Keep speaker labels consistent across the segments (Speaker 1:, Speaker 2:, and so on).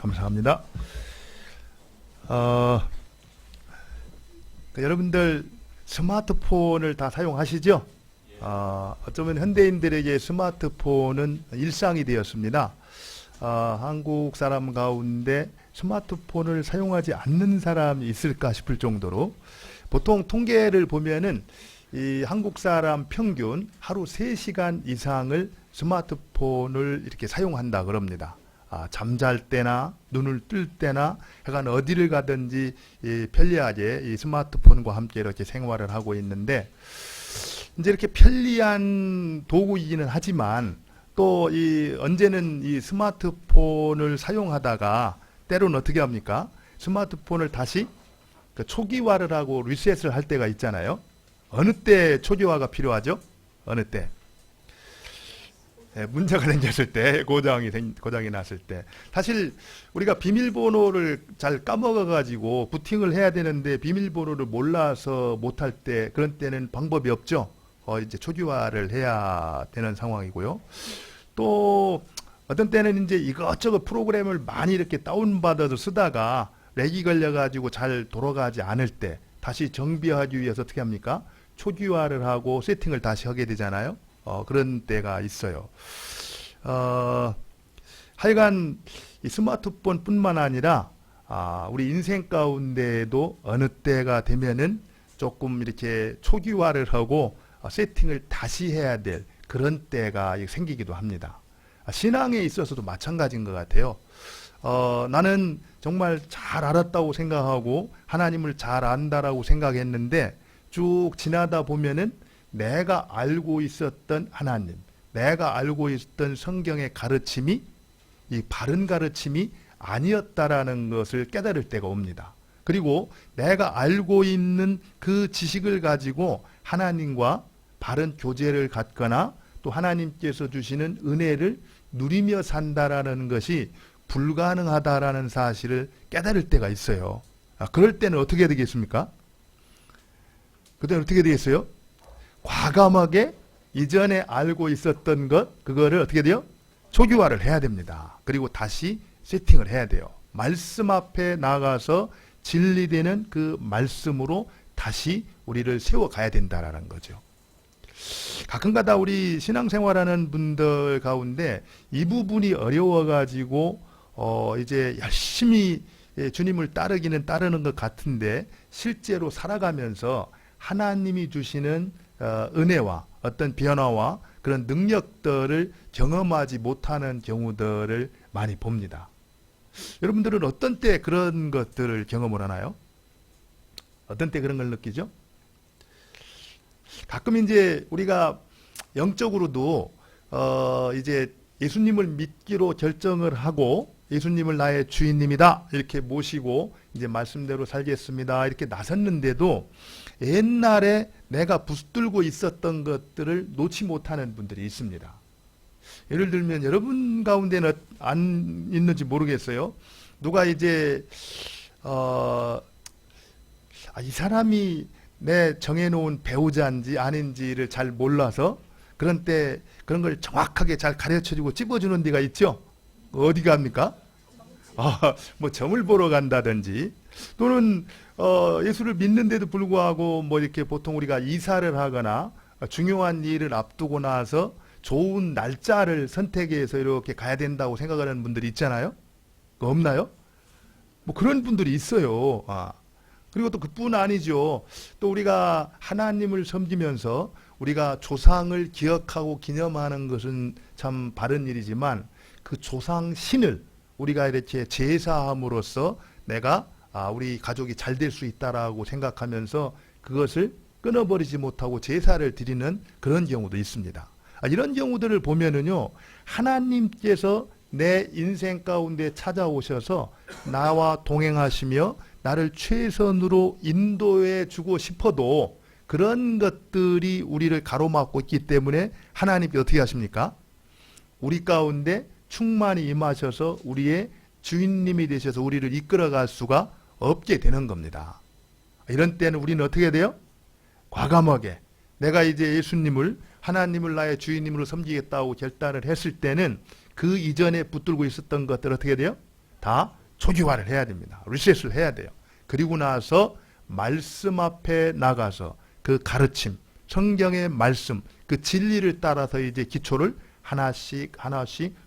Speaker 1: 감사합니다. 여러분들 스마트폰을 다 사용하시죠? 어쩌면 현대인들에게 스마트폰은 일상이 되었습니다. 한국 사람 가운데 스마트폰을 사용하지 않는 사람이 있을까 싶을 정도로 보통 통계를 보면은 이 한국 사람 평균 하루 3시간 이상을 스마트폰을 이렇게 사용한다 그럽니다. 잠잘 때나 눈을 뜰 때나 약간 어디를 가든지 편리하게 이 스마트폰과 함께 이렇게 생활을 하고 있는데, 이제 이렇게 편리한 도구이기는 하지만 또 언제는 이 스마트폰을 사용하다가 때로는 어떻게 합니까? 스마트폰을 다시 초기화를 하고 리셋을 할 때가 있잖아요. 어느 때 초기화가 필요하죠? 어느 때? 문제가 생겼을 때, 고장이 났을 때. 사실 우리가 비밀번호를 잘 까먹어가지고 부팅을 해야 되는데 비밀번호를 몰라서 못할 때, 그런 때는 방법이 없죠. 이제 초기화를 해야 되는 상황이고요. 또 어떤 때는 이제 이것저것 프로그램을 많이 이렇게 다운받아서 쓰다가 렉이 걸려가지고 잘 돌아가지 않을 때 다시 정비하기 위해서 어떻게 합니까? 초기화를 하고 세팅을 다시 하게 되잖아요. 그런 때가 있어요. 하여간 이 스마트폰 뿐만 아니라 우리 인생 가운데에도 어느 때가 되면은 조금 이렇게 초기화를 하고 세팅을 다시 해야 될 그런 때가 생기기도 합니다. 신앙에 있어서도 마찬가지인 것 같아요. 나는 정말 잘 알았다고 생각하고 하나님을 잘 안다라고 생각했는데 쭉 지나다 보면은 내가 알고 있었던 하나님, 내가 알고 있었던 성경의 가르침이 이 바른 가르침이 아니었다라는 것을 깨달을 때가 옵니다. 그리고 내가 알고 있는 그 지식을 가지고 하나님과 바른 교제를 갖거나 또 하나님께서 주시는 은혜를 누리며 산다라는 것이 불가능하다라는 사실을 깨달을 때가 있어요. 그럴 때는 어떻게 되겠습니까? 그때는 어떻게 되겠어요? 과감하게 이전에 알고 있었던 것, 그거를 어떻게 돼요? 초기화를 해야 됩니다. 그리고 다시 세팅을 해야 돼요. 말씀 앞에 나가서 진리되는 그 말씀으로 다시 우리를 세워가야 된다라는 거죠. 가끔가다 우리 신앙생활하는 분들 가운데 이 부분이 어려워가지고 이제 열심히 주님을 따르기는 따르는 것 같은데 실제로 살아가면서 하나님이 주시는 은혜와 어떤 변화와 그런 능력들을 경험하지 못하는 경우들을 많이 봅니다. 여러분들은 어떤 때 그런 것들을 경험을 하나요? 어떤 때 그런 걸 느끼죠? 가끔 이제 우리가 영적으로도 이제 예수님을 믿기로 결정을 하고 예수님을 나의 주인님이다 이렇게 모시고 이제 말씀대로 살겠습니다 이렇게 나섰는데도 옛날에 내가 붙들고 있었던 것들을 놓지 못하는 분들이 있습니다. 예를 들면 여러분 가운데는 안 있는지 모르겠어요. 누가 이제 이 사람이 내 정해놓은 배우자인지 아닌지를 잘 몰라서 그런 때 그런 걸 정확하게 잘 가르쳐주고 찝어주는 데가 있죠. 어디가 합니까? 뭐 점을 보러 간다든지 또는 예수를 믿는데도 불구하고 뭐 이렇게 보통 우리가 이사를 하거나 중요한 일을 앞두고 나서 좋은 날짜를 선택해서 이렇게 가야 된다고 생각하는 분들이 있잖아요. 없나요? 뭐 그런 분들이 있어요. 그리고 또 그뿐 아니죠. 또 우리가 하나님을 섬기면서 우리가 조상을 기억하고 기념하는 것은 참 바른 일이지만 그 조상 신을 우리가 이렇게 제사함으로써 내가 우리 가족이 잘 될 수 있다라고 생각하면서 그것을 끊어버리지 못하고 제사를 드리는 그런 경우도 있습니다. 이런 경우들을 보면은요, 하나님께서 내 인생 가운데 찾아오셔서 나와 동행하시며 나를 최선으로 인도해 주고 싶어도 그런 것들이 우리를 가로막고 있기 때문에 하나님께 어떻게 하십니까? 우리 가운데 충만히 임하셔서 우리의 주인님이 되셔서 우리를 이끌어갈 수가 없게 되는 겁니다. 이런 때는 우리는 어떻게 돼요? 과감하게 내가 이제 예수님을 하나님을 나의 주인님으로 섬기겠다고 결단을 했을 때는 그 이전에 붙들고 있었던 것들 어떻게 돼요? 다 초기화를 해야 됩니다. 리셋을 해야 돼요. 그리고 나서 말씀 앞에 나가서 그 가르침, 성경의 말씀, 그 진리를 따라서 이제 기초를 하나씩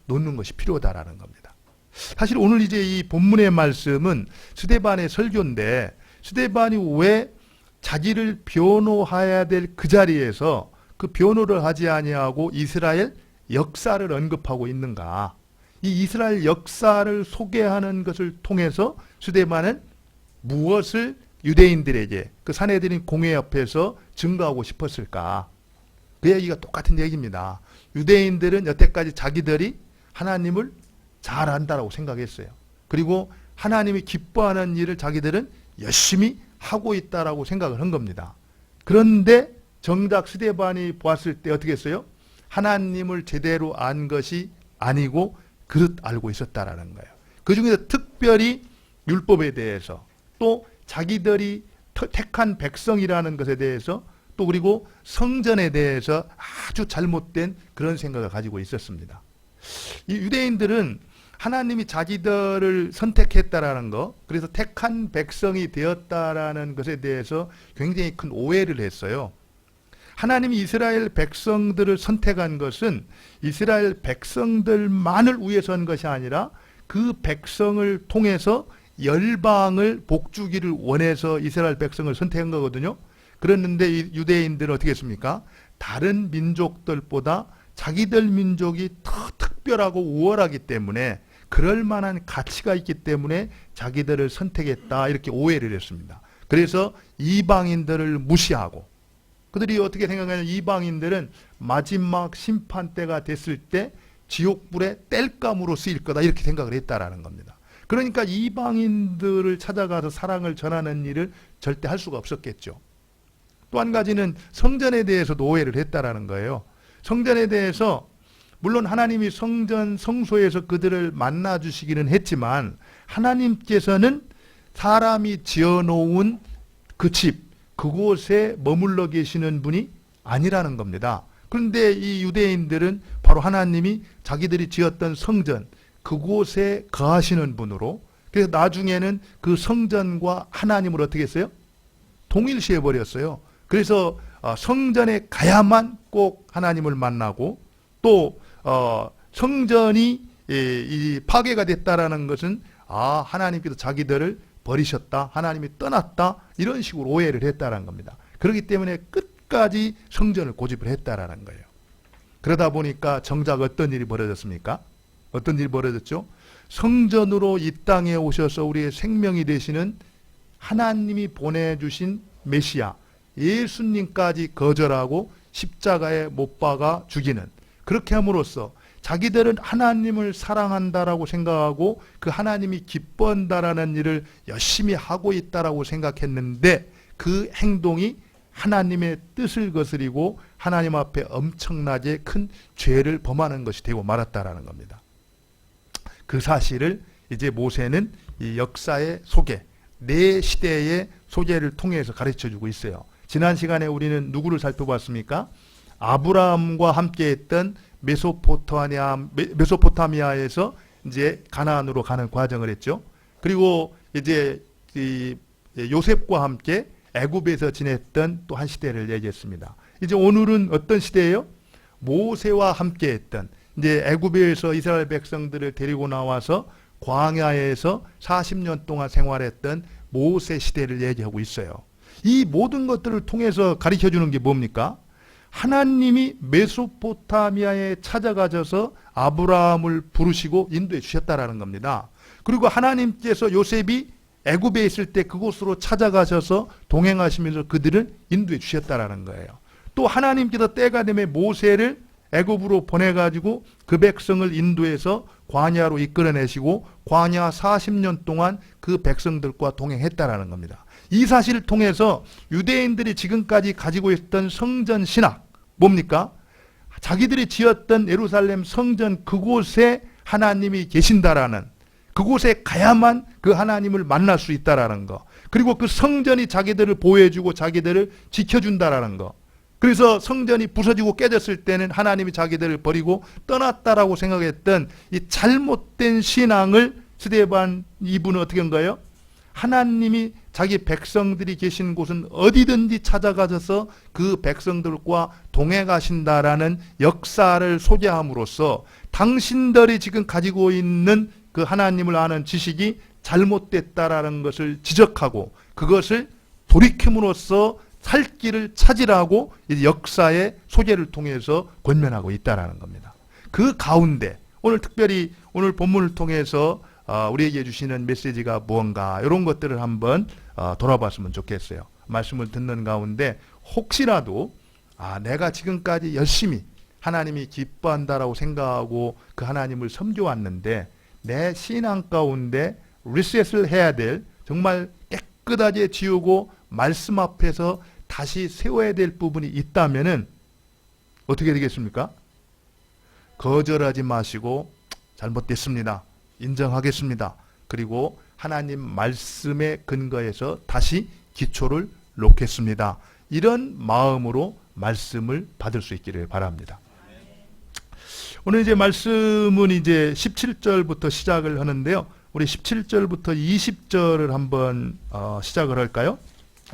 Speaker 1: 놓는 것이 필요하다라는 겁니다. 사실 오늘 이제 이 본문의 말씀은 스데반의 설교인데, 스데반이 왜 자기를 변호해야 될 그 자리에서 그 변호를 하지 아니하고 이스라엘 역사를 언급하고 있는가? 이 이스라엘 역사를 소개하는 것을 통해서 스데반은 무엇을 유대인들에게 그 사내들인 공회 옆에서 증거하고 싶었을까? 그 얘기가 똑같은 얘기입니다. 유대인들은 여태까지 자기들이 하나님을 잘 안다라고 생각했어요. 그리고 하나님이 기뻐하는 일을 자기들은 열심히 하고 있다라고 생각을 한 겁니다. 그런데 정작 스데반이 보았을 때 어떻게 했어요? 하나님을 제대로 안 것이 아니고 그릇 알고 있었다라는 거예요. 그 중에서 특별히 율법에 대해서, 또 자기들이 택한 백성이라는 것에 대해서, 또 그리고 성전에 대해서 아주 잘못된 그런 생각을 가지고 있었습니다. 이 유대인들은 하나님이 자기들을 선택했다라는 것, 그래서 택한 백성이 되었다라는 것에 대해서 굉장히 큰 오해를 했어요. 하나님이 이스라엘 백성들을 선택한 것은 이스라엘 백성들만을 위해서 한 것이 아니라 그 백성을 통해서 열방을 복주기를 원해서 이스라엘 백성을 선택한 거거든요. 그랬는데 이 유대인들은 어떻게 했습니까? 다른 민족들보다 자기들 민족이 더 특별하고 우월하기 때문에, 그럴 만한 가치가 있기 때문에 자기들을 선택했다, 이렇게 오해를 했습니다. 그래서 이방인들을 무시하고, 그들이 어떻게 생각하냐면 이방인들은 마지막 심판 때가 됐을 때 지옥불에 땔감으로 쓰일 거다, 이렇게 생각을 했다라는 겁니다. 그러니까 이방인들을 찾아가서 사랑을 전하는 일을 절대 할 수가 없었겠죠. 또 한 가지는 성전에 대해서도 오해를 했다라는 거예요. 성전에 대해서 물론 하나님이 성전 성소에서 그들을 만나 주시기는 했지만, 하나님께서는 사람이 지어놓은 그 집, 그곳에 머물러 계시는 분이 아니라는 겁니다. 그런데 이 유대인들은 바로 하나님이 자기들이 지었던 성전, 그곳에 거하시는 분으로, 그래서 나중에는 그 성전과 하나님을 어떻게 했어요? 동일시해 버렸어요. 그래서 성전에 가야만 꼭 하나님을 만나고, 또 성전이 이 파괴가 됐다라는 것은 하나님께서 자기들을 버리셨다, 하나님이 떠났다, 이런 식으로 오해를 했다라는 겁니다. 그렇기 때문에 끝까지 성전을 고집을 했다라는 거예요. 그러다 보니까 정작 어떤 일이 벌어졌습니까? 어떤 일이 벌어졌죠? 성전으로 이 땅에 오셔서 우리의 생명이 되시는 하나님이 보내주신 메시아 예수님까지 거절하고 십자가에 못 박아 죽이는, 그렇게 함으로써 자기들은 하나님을 사랑한다라고 생각하고 그 하나님이 기뻐한다라는 일을 열심히 하고 있다라고 생각했는데, 그 행동이 하나님의 뜻을 거스리고 하나님 앞에 엄청나게 큰 죄를 범하는 것이 되고 말았다라는 겁니다. 그 사실을 이제 모세는 이 역사의 소개, 내 시대의 소개를 통해서 가르쳐주고 있어요. 지난 시간에 우리는 누구를 살펴봤습니까? 아브라함과 함께했던 메소포타미아에서 이제 가나안으로 가는 과정을 했죠. 그리고 이제 이 요셉과 함께 애굽에서 지냈던 또 한 시대를 얘기했습니다. 이제 오늘은 어떤 시대예요? 모세와 함께했던, 이제 애굽에서 이스라엘 백성들을 데리고 나와서 광야에서 40년 동안 생활했던 모세 시대를 얘기하고 있어요. 이 모든 것들을 통해서 가르쳐 주는 게 뭡니까? 하나님이 메소포타미아에 찾아가셔서 아브라함을 부르시고 인도해 주셨다라는 겁니다. 그리고 하나님께서 요셉이 애굽에 있을 때 그곳으로 찾아가셔서 동행하시면서 그들을 인도해 주셨다라는 거예요. 또 하나님께서 때가 되면 모세를 애굽으로 보내가지고 그 백성을 인도해서 광야로 이끌어내시고 광야 40년 동안 그 백성들과 동행했다라는 겁니다. 이 사실을 통해서 유대인들이 지금까지 가지고 있던 성전 신학, 뭡니까? 자기들이 지었던 예루살렘 성전 그곳에 하나님이 계신다라는, 그곳에 가야만 그 하나님을 만날 수 있다라는 거, 그리고 그 성전이 자기들을 보호해주고 자기들을 지켜준다라는 거, 그래서 성전이 부서지고 깨졌을 때는 하나님이 자기들을 버리고 떠났다라고 생각했던 이 잘못된 신앙을 스데반 이분은 어떻게 한 거예요? 하나님이 자기 백성들이 계신 곳은 어디든지 찾아가셔서 그 백성들과 동행하신다라는 역사를 소개함으로써 당신들이 지금 가지고 있는 그 하나님을 아는 지식이 잘못됐다라는 것을 지적하고 그것을 돌이킴으로써 살 길을 찾으라고 역사의 소개를 통해서 권면하고 있다라는 겁니다. 그 가운데 오늘 특별히 오늘 본문을 통해서 우리에게 주시는 메시지가 무언가 이런 것들을 한번 돌아봤으면 좋겠어요. 말씀을 듣는 가운데 혹시라도 내가 지금까지 열심히 하나님이 기뻐한다라고 생각하고 그 하나님을 섬겨왔는데 내 신앙 가운데 리셋을 해야 될 정말 깨끗하게 지우고 말씀 앞에서 다시 세워야 될 부분이 있다면은 어떻게 되겠습니까? 거절하지 마시고 잘못됐습니다. 인정하겠습니다. 그리고 하나님 말씀에 근거해서 다시 기초를 놓겠습니다. 이런 마음으로 말씀을 받을 수 있기를 바랍니다. 오늘 이제 말씀은 이제 17절부터 시작을 하는데요. 우리 17절부터 20절을 한번 시작을 할까요?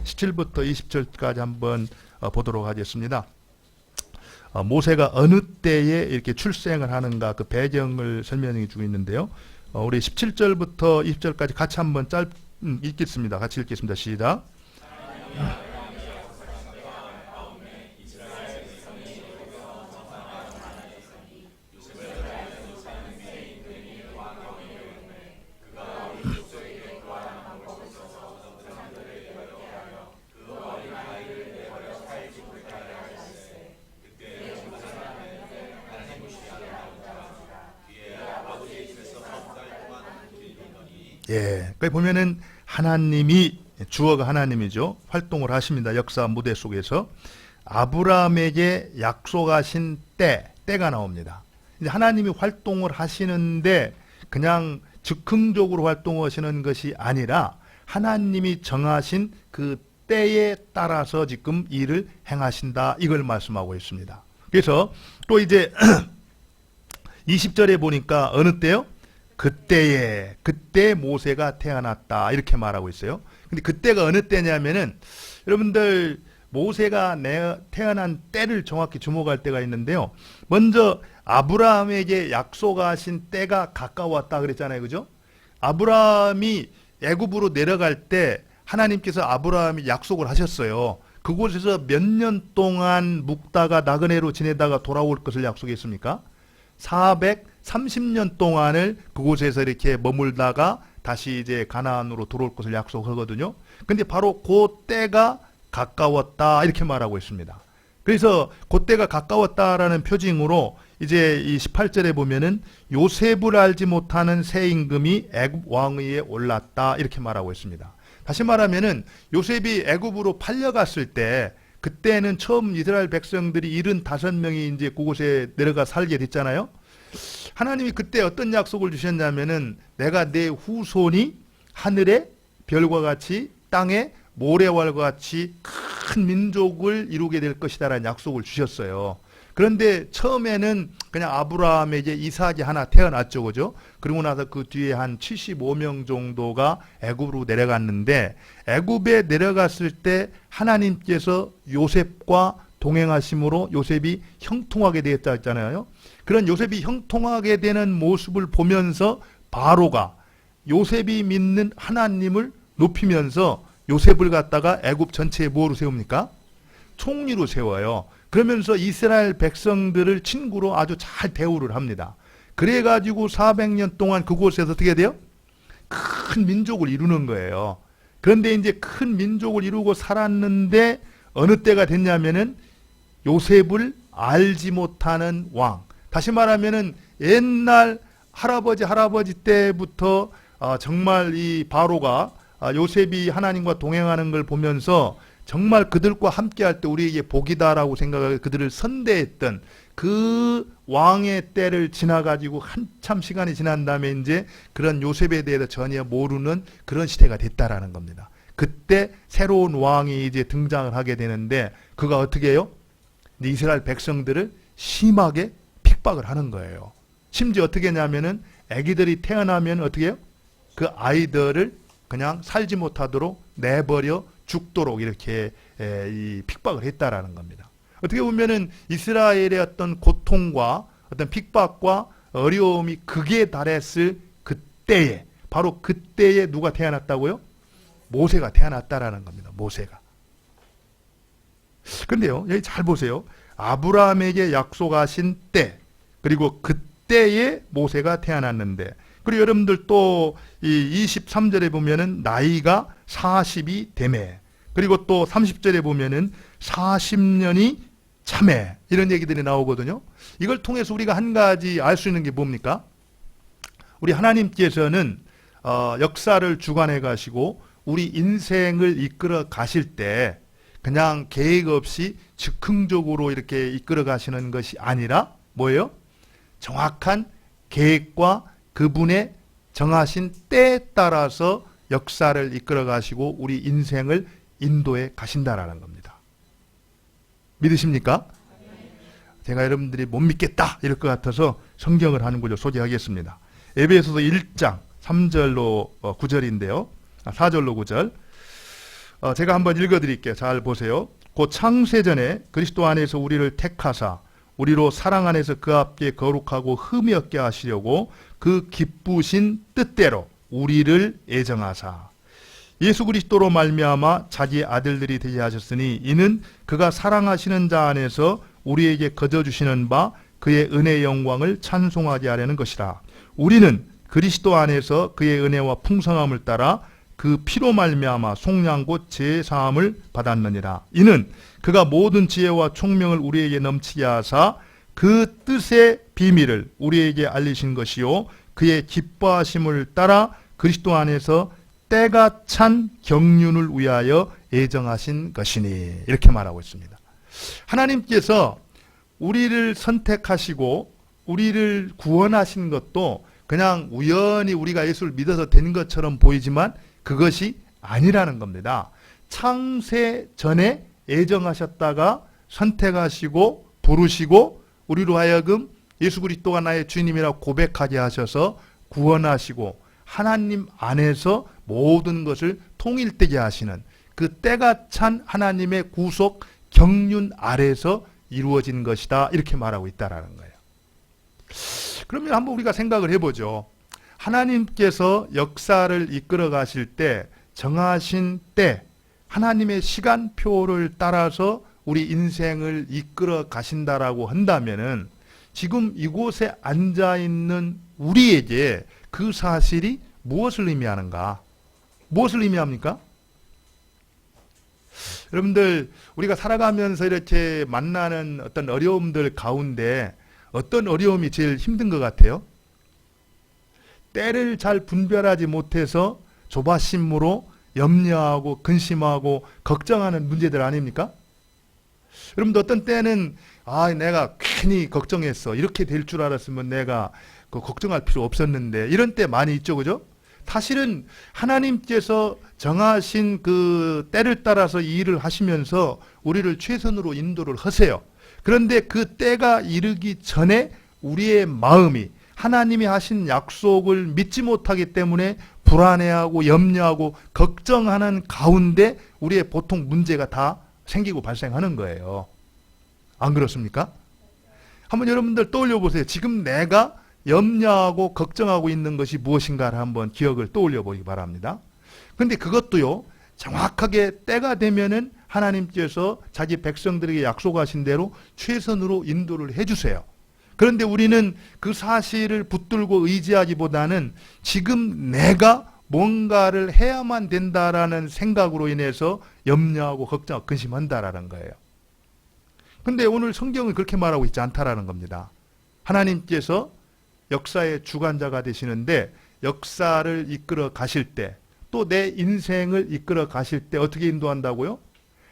Speaker 1: 17부터 20절까지 한번 보도록 하겠습니다. 모세가 어느 때에 이렇게 출생을 하는가 그 배경을 설명해 주고 있는데요. 우리 17절부터 20절까지 같이 한번 읽겠습니다. 같이 읽겠습니다. 시작. 거기 보면은 하나님이 주어가 하나님이죠. 활동을 하십니다. 역사 무대 속에서 아브라함에게 약속하신 때가 나옵니다. 이제 하나님이 활동을 하시는데 그냥 즉흥적으로 활동하시는 것이 아니라 하나님이 정하신 그 때에 따라서 지금 일을 행하신다. 이걸 말씀하고 있습니다. 그래서 또 이제 20절에 보니까 어느 때요? 그때 모세가 태어났다 이렇게 말하고 있어요. 근데 그때가 어느 때냐면은 여러분들 모세가 태어난 때를 정확히 주목할 때가 있는데요. 먼저 아브라함에게 약속하신 때가 가까웠다 그랬잖아요. 그죠? 아브라함이 애굽으로 내려갈 때 하나님께서 아브라함이 약속을 하셨어요. 그곳에서 몇 년 동안 묵다가 나그네로 지내다가 돌아올 것을 약속했습니까? 430년 동안을 그곳에서 이렇게 머물다가 다시 이제 가나안으로 들어올 것을 약속하거든요. 근데 바로 그 때가 가까웠다 이렇게 말하고 있습니다. 그래서 그 때가 가까웠다라는 표징으로 이제 이 18절에 보면은 요셉을 알지 못하는 새 임금이 애굽 왕위에 올랐다 이렇게 말하고 있습니다. 다시 말하면은 요셉이 애굽으로 팔려갔을 때 그때는 처음 이스라엘 백성들이 75명이 이제 그곳에 내려가 살게 됐잖아요. 하나님이 그때 어떤 약속을 주셨냐면은 내가 내 후손이 하늘의 별과 같이 땅의 모래와 같이 큰 민족을 이루게 될 것이다라는 약속을 주셨어요. 그런데 처음에는 그냥 아브라함에게 이삭이 하나 태어났죠. 그죠? 그러고 나서 그 뒤에 한 75명 정도가 애굽으로 내려갔는데 애굽에 내려갔을 때 하나님께서 요셉과 동행하심으로 요셉이 형통하게 되었다 했잖아요. 그런 요셉이 형통하게 되는 모습을 보면서 바로가 요셉이 믿는 하나님을 높이면서 요셉을 갖다가 애굽 전체에 뭐로 세웁니까? 총리로 세워요. 그러면서 이스라엘 백성들을 친구로 아주 잘 대우를 합니다. 그래가지고 400년 동안 그곳에서 어떻게 돼요? 큰 민족을 이루는 거예요. 그런데 이제 큰 민족을 이루고 살았는데 어느 때가 됐냐면은 요셉을 알지 못하는 왕. 다시 말하면은 옛날 할아버지 때부터 정말 이 바로가 요셉이 하나님과 동행하는 걸 보면서 정말 그들과 함께할 때 우리에게 복이다라고 생각하고 그들을 선대했던 그 왕의 때를 지나가지고 한참 시간이 지난 다음에 이제 그런 요셉에 대해서 전혀 모르는 그런 시대가 됐다라는 겁니다. 그때 새로운 왕이 이제 등장을 하게 되는데 그가 어떻게 해요? 이스라엘 백성들을 심하게 핍박을 하는 거예요. 심지어 어떻게 했냐면은 아기들이 태어나면 어떻게 해요? 그 아이들을 그냥 살지 못하도록 내버려 죽도록 이렇게 이 핍박을 했다라는 겁니다. 어떻게 보면은 이스라엘의 어떤 고통과 어떤 핍박과 어려움이 극에 달했을 그때에, 바로 그때에 누가 태어났다고요? 모세가 태어났다라는 겁니다. 모세가. 근데요, 여기 잘 보세요. 아브라함에게 약속하신 때, 그리고 그때에 모세가 태어났는데, 그리고 여러분들 또 이 23절에 보면은 나이가 40이 되매, 그리고 또 30절에 보면은 40년이 참매, 이런 얘기들이 나오거든요. 이걸 통해서 우리가 한 가지 알 수 있는 게 뭡니까? 우리 하나님께서는 역사를 주관해 가시고 우리 인생을 이끌어 가실 때 그냥 계획 없이 즉흥적으로 이렇게 이끌어 가시는 것이 아니라 뭐예요? 정확한 계획과 그분의 정하신 때에 따라서 역사를 이끌어 가시고 우리 인생을 인도해 가신다라는 겁니다. 믿으십니까? 제가 여러분들이 못 믿겠다 이럴 것 같아서 성경을 하는 구절 소개하겠습니다. 에베소서 1장 3절로 9절인데요. 4절로 9절. 제가 한번 읽어드릴게요. 잘 보세요. 곧 창세전에 그리스도 안에서 우리를 택하사 우리로 사랑 안에서 그 앞에 거룩하고 흠이 없게 하시려고 그 기쁘신 뜻대로 우리를 애정하사 예수 그리스도로 말미암아 자기 아들들이 되게 하셨으니 이는 그가 사랑하시는 자 안에서 우리에게 거저주시는 바 그의 은혜의 영광을 찬송하게 하려는 것이라. 우리는 그리스도 안에서 그의 은혜와 풍성함을 따라 그 피로 말미암아 속량 곧 제사함을 받았느니라. 이는 그가 모든 지혜와 총명을 우리에게 넘치게 하사 그 뜻의 비밀을 우리에게 알리신 것이요 그의 기뻐하심을 따라 그리스도 안에서 때가 찬 경륜을 위하여 애정하신 것이니, 이렇게 말하고 있습니다. 하나님께서 우리를 선택하시고 우리를 구원하신 것도 그냥 우연히 우리가 예수를 믿어서 된 것처럼 보이지만 그것이 아니라는 겁니다. 창세 전에 애정하셨다가 선택하시고 부르시고 우리로 하여금 예수 그리스도가 나의 주님이라고 고백하게 하셔서 구원하시고 하나님 안에서 모든 것을 통일되게 하시는 그 때가 찬 하나님의 구속 경륜 아래서 이루어진 것이다, 이렇게 말하고 있다라는 거예요. 그러면 한번 우리가 생각을 해보죠. 하나님께서 역사를 이끌어 가실 때 정하신 때 하나님의 시간표를 따라서 우리 인생을 이끌어 가신다라고 한다면은 지금 이곳에 앉아 있는 우리에게 그 사실이 무엇을 의미하는가? 무엇을 의미합니까? 여러분들, 우리가 살아가면서 이렇게 만나는 어떤 어려움들 가운데 어떤 어려움이 제일 힘든 것 같아요? 때를 잘 분별하지 못해서 조바심으로 염려하고 근심하고 걱정하는 문제들 아닙니까? 여러분들, 어떤 때는 내가 괜히 걱정했어, 이렇게 될 줄 알았으면 내가 걱정할 필요 없었는데, 이런 때 많이 있죠, 그죠? 사실은 하나님께서 정하신 그 때를 따라서 이 일을 하시면서 우리를 최선으로 인도를 하세요. 그런데 그 때가 이르기 전에 우리의 마음이 하나님이 하신 약속을 믿지 못하기 때문에 불안해하고 염려하고 걱정하는 가운데 우리의 보통 문제가 다 생기고 발생하는 거예요. 안 그렇습니까? 한번 여러분들 떠올려 보세요. 지금 내가 염려하고 걱정하고 있는 것이 무엇인가를 한번 기억을 떠올려 보기 바랍니다. 그런데 그것도요, 정확하게 때가 되면은 하나님께서 자기 백성들에게 약속하신 대로 최선으로 인도를 해주세요. 그런데 우리는 그 사실을 붙들고 의지하기보다는 지금 내가 뭔가를 해야만 된다라는 생각으로 인해서 염려하고 걱정하고 근심한다라는 거예요. 그런데 오늘 성경은 그렇게 말하고 있지 않다라는 겁니다. 하나님께서 역사의 주관자가 되시는데 역사를 이끌어 가실 때, 또 내 인생을 이끌어 가실 때 어떻게 인도한다고요?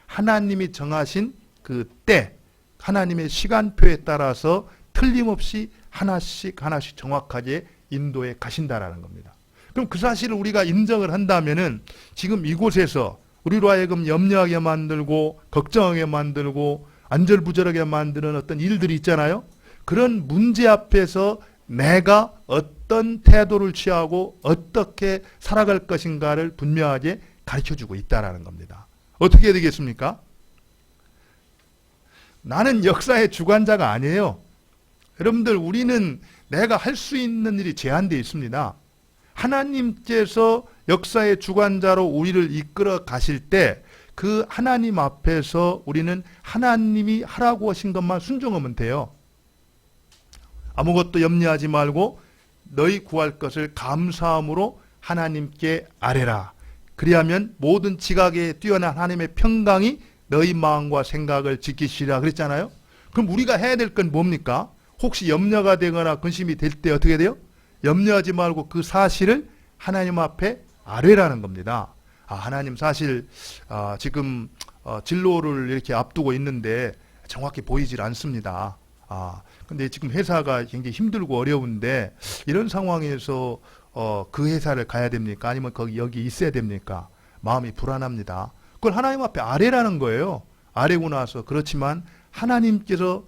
Speaker 1: 하나님이 정하신 그 때, 하나님의 시간표에 따라서 틀림없이 하나씩 정확하게 인도해 가신다라는 겁니다. 그럼 그 사실을 우리가 인정을 한다면은 지금 이곳에서 우리로 하여금 염려하게 만들고 걱정하게 만들고 안절부절하게 만드는 어떤 일들이 있잖아요. 그런 문제 앞에서 내가 어떤 태도를 취하고 어떻게 살아갈 것인가를 분명하게 가르쳐주고 있다는 겁니다. 어떻게 해야 되겠습니까? 나는 역사의 주관자가 아니에요. 여러분들, 우리는 내가 할 수 있는 일이 제한되어 있습니다. 하나님께서 역사의 주관자로 우리를 이끌어 가실 때 그 하나님 앞에서 우리는 하나님이 하라고 하신 것만 순종하면 돼요. 아무것도 염려하지 말고 너희 구할 것을 감사함으로 하나님께 아뢰라. 그리하면 모든 지각에 뛰어난 하나님의 평강이 너희 마음과 생각을 지키시라 그랬잖아요. 그럼 우리가 해야 될 건 뭡니까? 혹시 염려가 되거나 근심이 될 때 어떻게 돼요? 염려하지 말고 그 사실을 하나님 앞에 아뢰라는 겁니다. 하나님, 사실 지금 진로를 이렇게 앞두고 있는데 정확히 보이질 않습니다. 근데 지금 회사가 굉장히 힘들고 어려운데 이런 상황에서 그 회사를 가야 됩니까? 아니면 여기 있어야 됩니까? 마음이 불안합니다. 그걸 하나님 앞에 아뢰라는 거예요. 아뢰고 나서, 그렇지만 하나님께서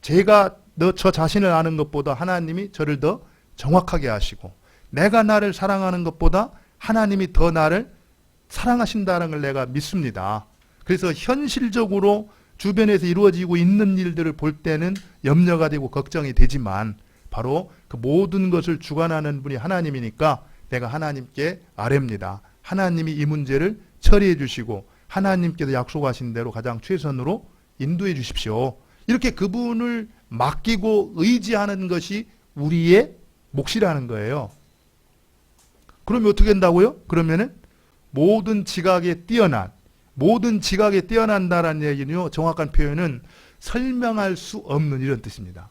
Speaker 1: 제가 저 자신을 아는 것보다 하나님이 저를 더 정확하게 아시고, 내가 나를 사랑하는 것보다 하나님이 더 나를 사랑하신다는 걸 내가 믿습니다. 그래서 현실적으로 주변에서 이루어지고 있는 일들을 볼 때는 염려가 되고 걱정이 되지만, 바로 그 모든 것을 주관하는 분이 하나님이니까 내가 하나님께 아뢰입니다. 하나님이 이 문제를 처리해 주시고 하나님께서 약속하신 대로 가장 최선으로 인도해 주십시오. 이렇게 그분을 맡기고 의지하는 것이 우리의 몫이라는 거예요. 그러면 어떻게 된다고요? 그러면은 모든 지각에 뛰어난다라는 얘기는요, 정확한 표현은 설명할 수 없는 이런 뜻입니다.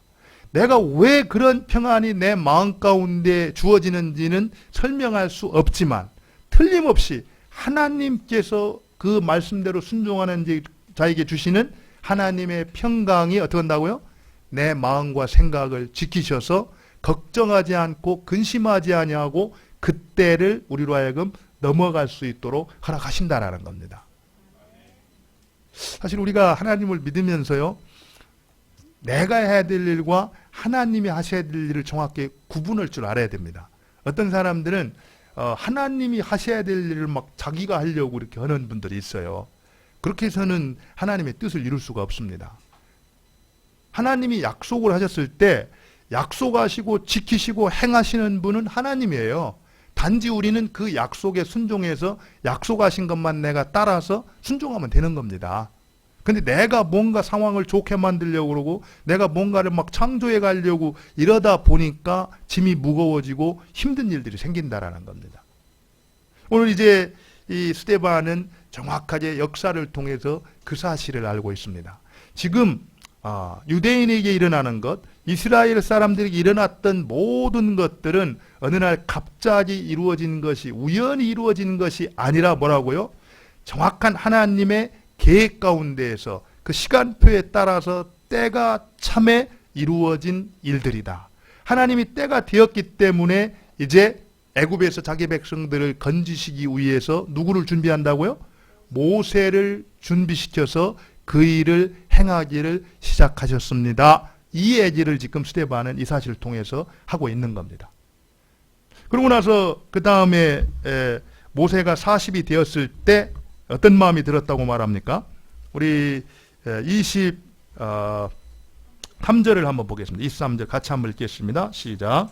Speaker 1: 내가 왜 그런 평안이 내 마음 가운데 주어지는지는 설명할 수 없지만, 틀림없이 하나님께서 그 말씀대로 순종하는 자에게 주시는 하나님의 평강이 어떻게 한다고요? 내 마음과 생각을 지키셔서 걱정하지 않고 근심하지 아니하고 그때를 우리로 하여금 넘어갈 수 있도록 허락하신다라는 겁니다. 사실 우리가 하나님을 믿으면서요, 내가 해야 될 일과 하나님이 하셔야 될 일을 정확히 구분할 줄 알아야 됩니다. 어떤 사람들은 하나님이 하셔야 될 일을 막 자기가 하려고 이렇게 하는 분들이 있어요. 그렇게 해서는 하나님의 뜻을 이룰 수가 없습니다. 하나님이 약속을 하셨을 때 약속하시고 지키시고 행하시는 분은 하나님이에요. 단지 우리는 그 약속에 순종해서 약속하신 것만 내가 따라서 순종하면 되는 겁니다. 근데 내가 뭔가 상황을 좋게 만들려고 그러고 내가 뭔가를 막 창조해 가려고 이러다 보니까 짐이 무거워지고 힘든 일들이 생긴다라는 겁니다. 오늘 이제 이 스데반은 정확하게 역사를 통해서 그 사실을 알고 있습니다. 지금 유대인에게 일어나는 것, 이스라엘 사람들에게 일어났던 모든 것들은 어느 날 갑자기 이루어진 것이, 우연히 이루어진 것이 아니라 뭐라고요? 정확한 하나님의 계획 가운데에서 그 시간표에 따라서 때가 참에 이루어진 일들이다. 하나님이 때가 되었기 때문에 이제 애굽에서 자기 백성들을 건지시기 위해서 누구를 준비한다고요? 모세를 준비시켜서 그 일을 행하기를 시작하셨습니다. 이 얘기를 지금 스데반은 이 사실을 통해서 하고 있는 겁니다. 그러고 나서 그 다음에 모세가 40이 되었을 때 어떤 마음이 들었다고 말합니까? 우리 23절을 한번 보겠습니다. 23절 같이 한번 읽겠습니다. 시작.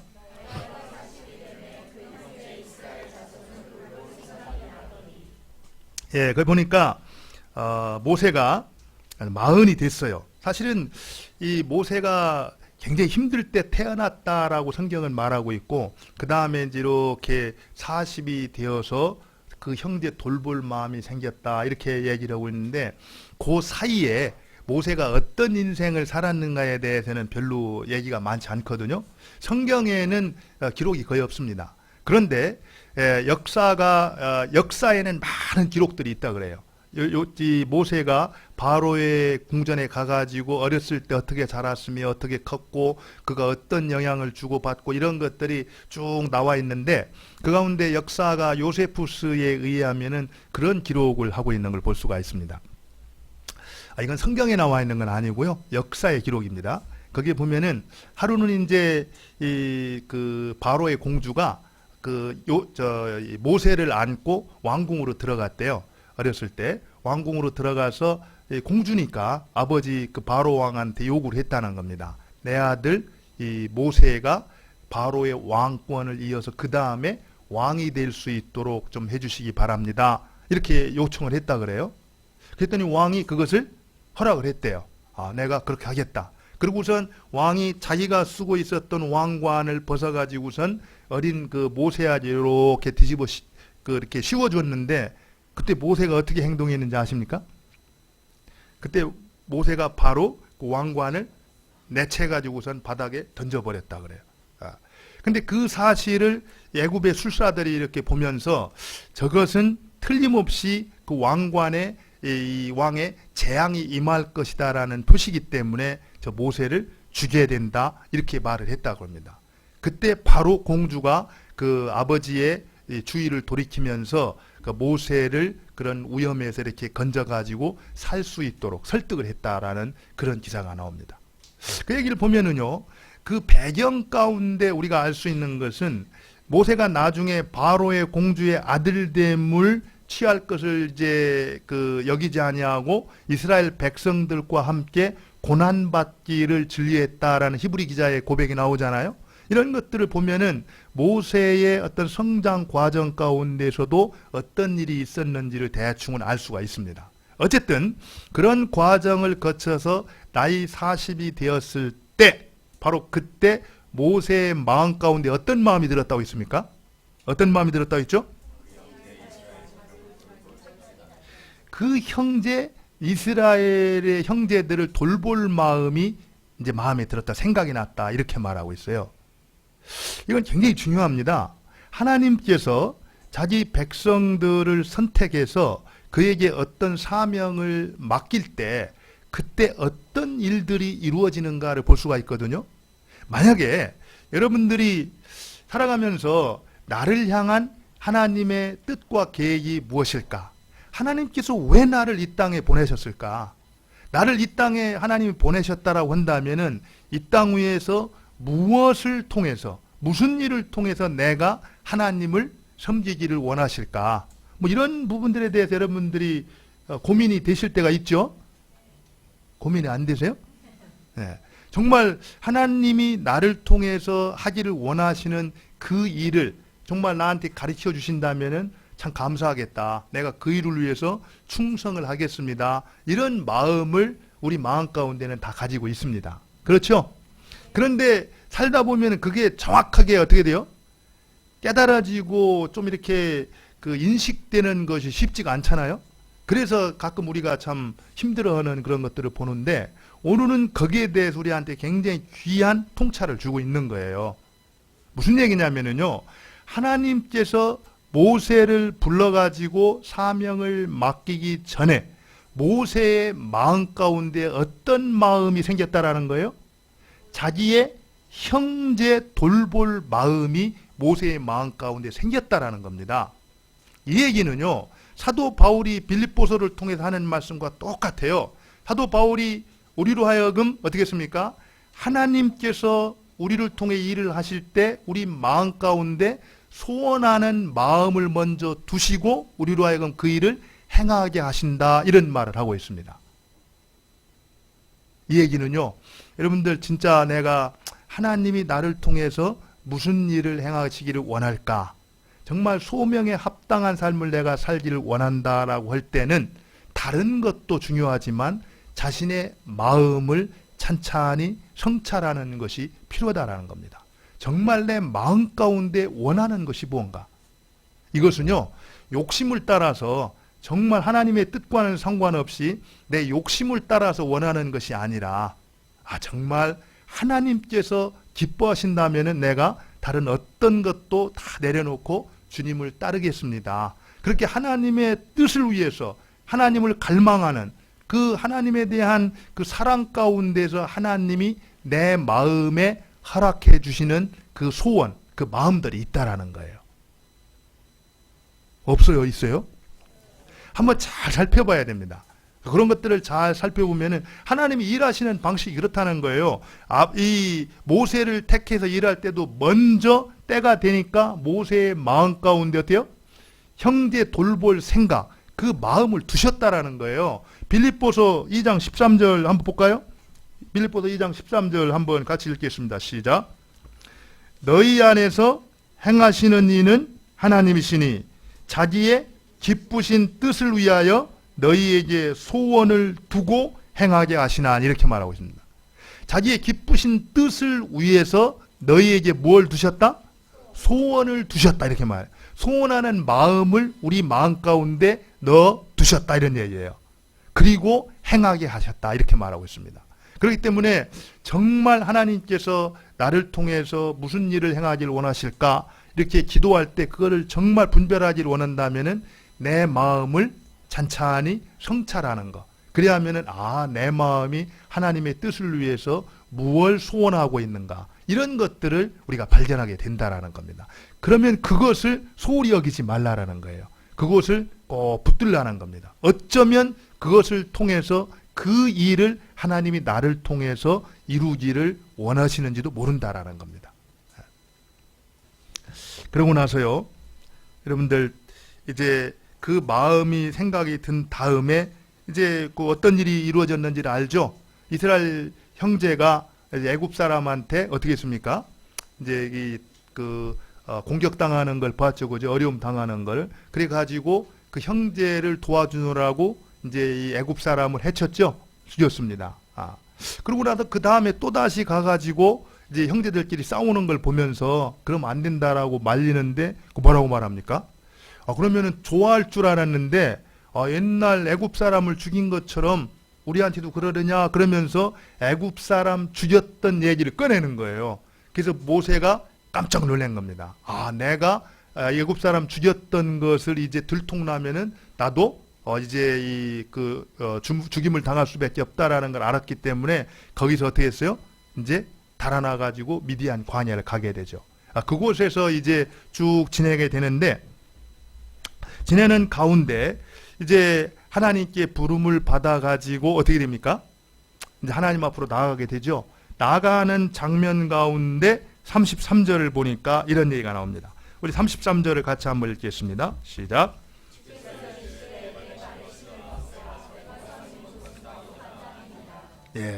Speaker 1: 거기 보니까 모세가 40이 됐어요. 사실은 이 모세가 굉장히 힘들 때 태어났다라고 성경은 말하고 있고, 그 다음에 이제 이렇게 40이 되어서 그 형제 돌볼 마음이 생겼다 이렇게 얘기를 하고 있는데, 그 사이에 모세가 어떤 인생을 살았는가에 대해서는 별로 얘기가 많지 않거든요. 성경에는 기록이 거의 없습니다. 그런데 역사에는 많은 기록들이 있다 그래요. 이 모세가 바로의 궁전에 가가지고 어렸을 때 어떻게 자랐으며 어떻게 컸고 그가 어떤 영향을 주고받고 이런 것들이 쭉 나와 있는데, 그 가운데 역사가 요세푸스에 의하면은 그런 기록을 하고 있는 걸 볼 수가 있습니다. 이건 성경에 나와 있는 건 아니고요, 역사의 기록입니다. 거기에 보면은 하루는 이제 이 그 바로의 공주가 이 모세를 안고 왕궁으로 들어갔대요. 어렸을 때 왕궁으로 들어가서 공주니까 아버지 그 바로 왕한테 요구를 했다는 겁니다. 내 아들 이 모세가 바로의 왕권을 이어서 그 다음에 왕이 될 수 있도록 좀 해주시기 바랍니다. 이렇게 요청을 했다 그래요. 그랬더니 왕이 그것을 허락을 했대요. 아, 내가 그렇게 하겠다. 그리고선 왕이 자기가 쓰고 있었던 왕관을 벗어가지고선 어린 그 모세아지 이렇게 뒤집어 이렇게 씌워줬는데, 그때 모세가 어떻게 행동했는지 아십니까? 그때 모세가 바로 그 왕관을 내채가지고선 바닥에 던져버렸다 그래요. 근데 그 사실을 애굽의 술사들이 이렇게 보면서 저것은 틀림없이 그 왕관에 이 왕의 재앙이 임할 것이다라는 표시이기 때문에 저 모세를 죽여야 된다 이렇게 말을 했다고 합니다. 그때 바로 공주가 그 아버지의 주의를 돌이키면서 그 모세를 그런 위험에서 이렇게 건져가지고 살 수 있도록 설득을 했다라는 그런 기사가 나옵니다. 그 얘기를 보면은요, 그 배경 가운데 우리가 알 수 있는 것은 모세가 나중에 바로의 공주의 아들됨을 취할 것을 이제 그 여기지 아니하고 이스라엘 백성들과 함께 고난받기를 진리했다라는 히브리 기자의 고백이 나오잖아요. 이런 것들을 보면은 모세의 어떤 성장 과정 가운데서도 어떤 일이 있었는지를 대충은 알 수가 있습니다. 어쨌든 그런 과정을 거쳐서 나이 40이 되었을 때, 바로 그때 모세의 마음 가운데 어떤 마음이 들었다고 했습니까? 어떤 마음이 들었다고 했죠? 그 형제, 이스라엘의 형제들을 돌볼 마음이 이제 마음에 들었다, 생각이 났다, 이렇게 말하고 있어요. 이건 굉장히 중요합니다. 하나님께서 자기 백성들을 선택해서 그에게 어떤 사명을 맡길 때 그때 어떤 일들이 이루어지는가를 볼 수가 있거든요. 만약에 여러분들이 살아가면서 나를 향한 하나님의 뜻과 계획이 무엇일까? 하나님께서 왜 나를 이 땅에 보내셨을까? 나를 이 땅에 하나님이 보내셨다라고 한다면은 이 땅 위에서 무엇을 통해서, 무슨 일을 통해서 내가 하나님을 섬기기를 원하실까? 뭐 이런 부분들에 대해서 여러분들이 고민이 되실 때가 있죠? 고민이 안 되세요? 네. 정말 하나님이 나를 통해서 하기를 원하시는 그 일을 정말 나한테 가르쳐 주신다면은 참 감사하겠다. 내가 그 일을 위해서 충성을 하겠습니다. 이런 마음을 우리 마음 가운데는 다 가지고 있습니다. 그렇죠? 그런데 살다 보면 그게 정확하게 어떻게 돼요? 깨달아지고 좀 이렇게 그 인식되는 것이 쉽지가 않잖아요. 그래서 가끔 우리가 참 힘들어하는 그런 것들을 보는데, 오늘은 거기에 대해서 우리한테 굉장히 귀한 통찰을 주고 있는 거예요. 무슨 얘기냐면요, 하나님께서 모세를 불러가지고 사명을 맡기기 전에 모세의 마음 가운데 어떤 마음이 생겼다라는 거예요? 자기의 형제 돌볼 마음이 모세의 마음 가운데 생겼다라는 겁니다. 이 얘기는요, 사도 바울이 빌립보서를 통해서 하는 말씀과 똑같아요. 사도 바울이 우리로 하여금 어떻게 했습니까? 하나님께서 우리를 통해 일을 하실 때 우리 마음 가운데 소원하는 마음을 먼저 두시고 우리로 하여금 그 일을 행하게 하신다, 이런 말을 하고 있습니다. 이 얘기는요, 여러분들 진짜 내가 하나님이 나를 통해서 무슨 일을 행하시기를 원할까? 정말 소명에 합당한 삶을 내가 살기를 원한다라고 할 때는 다른 것도 중요하지만 자신의 마음을 찬찬히 성찰하는 것이 필요하다라는 겁니다. 정말 내 마음 가운데 원하는 것이 무언가? 이것은요, 욕심을 따라서 정말 하나님의 뜻과는 상관없이 내 욕심을 따라서 원하는 것이 아니라, 정말 하나님께서 기뻐하신다면 내가 다른 어떤 것도 다 내려놓고 주님을 따르겠습니다. 그렇게 하나님의 뜻을 위해서 하나님을 갈망하는 그 하나님에 대한 그 사랑 가운데서 하나님이 내 마음에 허락해 주시는 그 소원, 그 마음들이 있다라는 거예요. 없어요? 있어요? 한번 잘 살펴봐야 됩니다. 그런 것들을 잘 살펴보면은 하나님이 일하시는 방식이 그렇다는 거예요. 이 모세를 택해서 일할 때도 먼저 때가 되니까 모세의 마음 가운데 어때요? 형제 돌볼 생각, 그 마음을 두셨다라는 거예요. 빌립보서 2장 13절 한번 볼까요? 빌립보서 2장 13절 한번 같이 읽겠습니다. 시작. 너희 안에서 행하시는 이는 하나님이시니 자기의 기쁘신 뜻을 위하여 너희에게 소원을 두고 행하게 하시나, 이렇게 말하고 있습니다. 자기의 기쁘신 뜻을 위해서 너희에게 뭘 두셨다? 소원을 두셨다, 이렇게 말해요. 소원하는 마음을 우리 마음 가운데 넣어 두셨다, 이런 얘기예요. 그리고 행하게 하셨다, 이렇게 말하고 있습니다. 그렇기 때문에 정말 하나님께서 나를 통해서 무슨 일을 행하기를 원하실까, 이렇게 기도할 때 그거를 정말 분별하기를 원한다면은 내 마음을 찬찬히 성찰하는 거. 그래야 하면은 내 마음이 하나님의 뜻을 위해서 무엇을 소원하고 있는가, 이런 것들을 우리가 발견하게 된다라는 겁니다. 그러면 그것을 소홀히 여기지 말라라는 거예요. 그것을 꼭 붙들라는 겁니다. 어쩌면 그것을 통해서 그 일을 하나님이 나를 통해서 이루기를 원하시는지도 모른다라는 겁니다. 그러고 나서요, 여러분들 이제 그 마음이 생각이 든 다음에 이제 그 어떤 일이 이루어졌는지를 알죠. 이스라엘 형제가 애굽 사람한테 어떻게 했습니까? 이제 공격당하는 걸 봤죠, 그죠? 어려움 당하는 걸. 그래 가지고 그 형제를 도와주느라고 이제 이 애굽 사람을 해쳤죠, 죽였습니다. 그러고 나서 그 다음에 또 다시 가가지고 이제 형제들끼리 싸우는 걸 보면서 그럼 안 된다라고 말리는데 뭐라고 말합니까? 그러면은 좋아할 줄 알았는데 옛날 애굽 사람을 죽인 것처럼 우리한테도 그러느냐, 그러면서 애굽 사람 죽였던 얘기를 꺼내는 거예요. 그래서 모세가 깜짝 놀란 겁니다. 내가 애굽 사람 죽였던 것을 이제 들통나면은 나도 이제 죽임을 당할 수밖에 없다라는 걸 알았기 때문에 거기서 어떻게 했어요? 이제 달아나 가지고 미디안 광야를 가게 되죠. 그곳에서 이제 쭉 지내게 되는데, 지내는 가운데 이제 하나님께 부름을 받아 가지고 어떻게 됩니까? 이제 하나님 앞으로 나아가게 되죠. 나아가는 장면 가운데 33절을 보니까 이런 얘기가 나옵니다. 우리 33절을 같이 한번 읽겠습니다. 시작.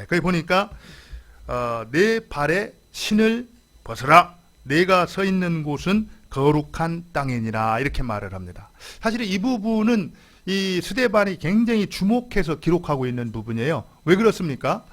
Speaker 1: 거기 보니까 내 발에 신을 벗어라. 내가 서 있는 곳은 거룩한 땅이니라, 이렇게 말을 합니다. 사실 이 부분은 이 스데반이 굉장히 주목해서 기록하고 있는 부분이에요. 왜 그렇습니까?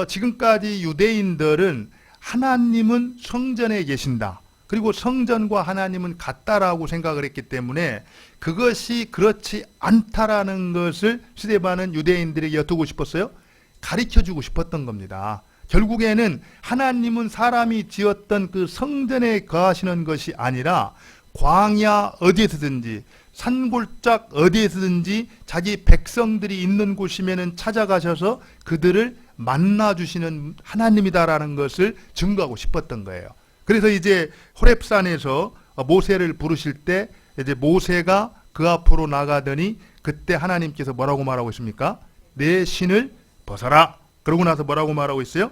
Speaker 1: 지금까지 유대인들은 하나님은 성전에 계신다, 그리고 성전과 하나님은 같다라고 생각을 했기 때문에 그것이 그렇지 않다라는 것을 스데반은 유대인들에게 어떻게 싶었어요? 가르쳐주고 싶었던 겁니다. 결국에는 하나님은 사람이 지었던 그 성전에 거하시는 것이 아니라 광야 어디에서든지 산골짝 어디에서든지 자기 백성들이 있는 곳이면은 찾아가셔서 그들을 만나주시는 하나님이다라는 것을 증거하고 싶었던 거예요. 그래서 이제 호렙산에서 모세를 부르실 때 이제 모세가 그 앞으로 나가더니 그때 하나님께서 뭐라고 말하고 있습니까? 내 신을 벗어라. 그러고 나서 뭐라고 말하고 있어요?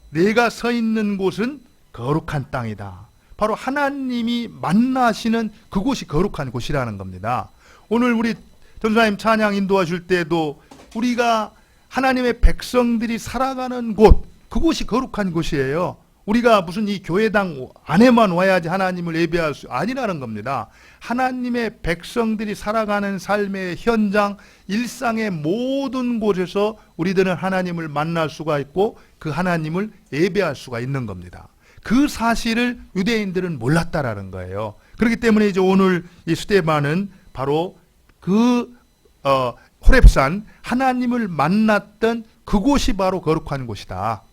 Speaker 1: 내가 서 있는 곳은 거룩한 땅이다. 바로 하나님이 만나시는 그곳이 거룩한 곳이라는 겁니다. 오늘 우리 전사님 찬양 인도하실 때도 우리가 하나님의 백성들이 살아가는 곳, 그곳이 거룩한 곳이에요. 우리가 무슨 이 교회당 안에만 와야지 하나님을 예배할 수 아니라는 겁니다. 하나님의 백성들이 살아가는 삶의 현장, 일상의 모든 곳에서 우리들은 하나님을 만날 수가 있고 그 하나님을 예배할 수가 있는 겁니다. 그 사실을 유대인들은 몰랐다라는 거예요. 그렇기 때문에 이제 오늘 이 스데반은 바로 그 호렙산 하나님을 만났던 그곳이 바로 거룩한 곳이다.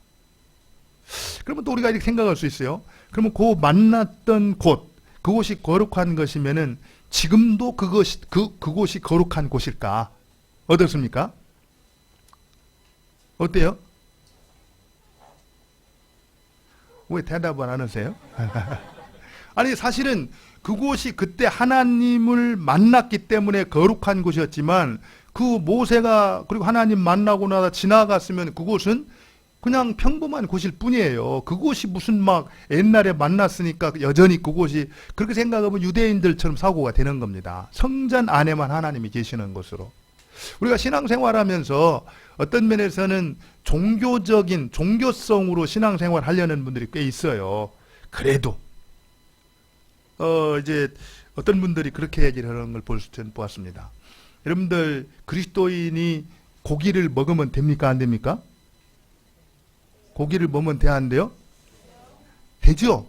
Speaker 1: 그러면 또 우리가 이렇게 생각할 수 있어요. 그러면 그 만났던 곳, 그곳이 거룩한 것이면은 지금도 그곳이 거룩한 곳일까? 어떻습니까? 어때요? 왜 대답을 안 하세요? 아니 사실은 그곳이 그때 하나님을 만났기 때문에 거룩한 곳이었지만 그 모세가 그리고 하나님 만나고 나서 지나갔으면 그곳은 그냥 평범한 곳일 뿐이에요. 그곳이 무슨 막 옛날에 만났으니까 여전히 그곳이 그렇게 생각하면 유대인들처럼 사고가 되는 겁니다. 성전 안에만 하나님이 계시는 곳으로. 우리가 신앙생활하면서 어떤 면에서는 종교적인 종교성으로 신앙생활 하려는 분들이 꽤 있어요. 그래도 이제 어떤 분들이 그렇게 얘기를 하는 걸 보았습니다. 여러분들 그리스도인이 고기를 먹으면 됩니까? 안 됩니까? 고기를 먹으면 돼, 안 돼요? 되죠.